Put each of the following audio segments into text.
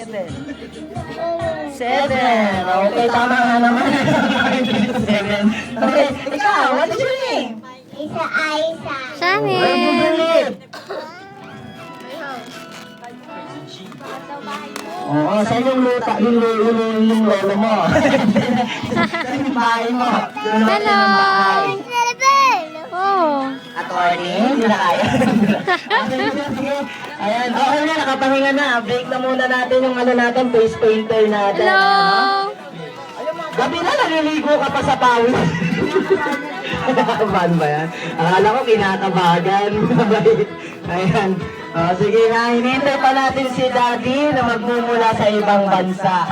7. Okay, tama nga naman. 7. Okay, ikaw, what is your name? Isa. Chanel. Oo, saan yung luta, yung lolo mo? Saan yung bahay mo? Hello. Oh. Attorney, hindi na kaya. Ayan, okay na, nakapahinga na. Break na muna natin yung ano natin, face painter natin. Hello. Gabi na, naliligo ka pa sa pawis. Ban ba yan? Akala ko kinakabagan. Ayan. Sige na, hinihintay pa natin si Daddy na magmumula sa ibang bansa.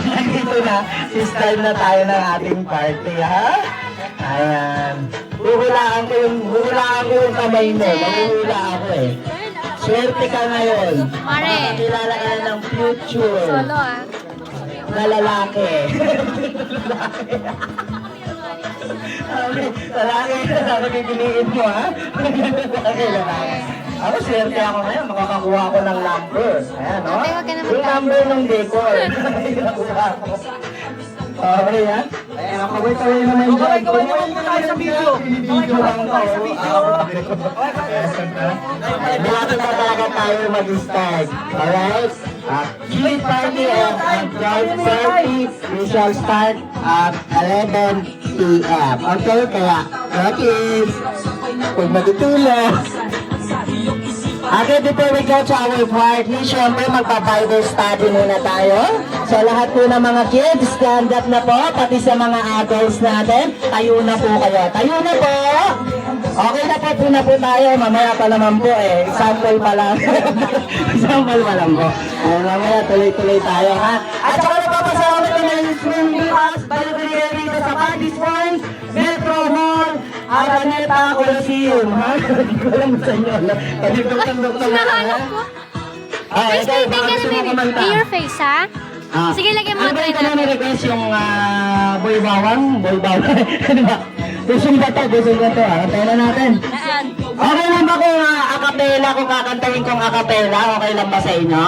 Nandito na, start na tayo ng ating party, ha? Ayan. Huhulaan ko yung kamay mo. Mahuhula ako eh. Swerte ka ngayon. Mare. Makakilala ka na ng future. Solo ah. Na lalaki. Lalaki na pipiliin mo, ha? Lalaki. Ako, swerte ako ngayon. Makakakuha ako ng number. Ayan, no? Ate, wag ka na Yung number ng decor. Nakuha ko. Okay, ha? Ayan, kaway-kaway naman dyan. Kaway-kaway naman muna tayo sa video. Video lang tayo sa video. Malapit na talaga tayo mag-start. Alright? Kilit party at 12:30. We shall start at 11 p.m. Okay, kaya, okay. Huwag matutulog. Okay, before we go to our party, syempre magpa-Bible study muna tayo. So lahat po ng mga kids, stand up na po, pati sa mga adults natin, tayo na po kayo. Tayo na po! Okay na po tayo, mamaya pa naman po eh. Sample pa lang. Sample pa lang po. Mamaya tuloy-tuloy tayo, ha? At saka napapasalamat ko na yung swim bukas, balik-balik dito sa Parties Point, Metro Mall, Araneta Coliseum, ha? Hindi ko alam sa inyo. Pag-doktor na lang, ha? Face painting ka na, baby. In your face, ha? Sige, lagyan mo ano ba tayo ito na. na request yung boy bawang? Boy bawang? Ano ba? Busong ba to, ha? Tayo na natin. Okay lang ba kung acapella, kung kakantahin kong acapella? Okay lang ba sa inyo?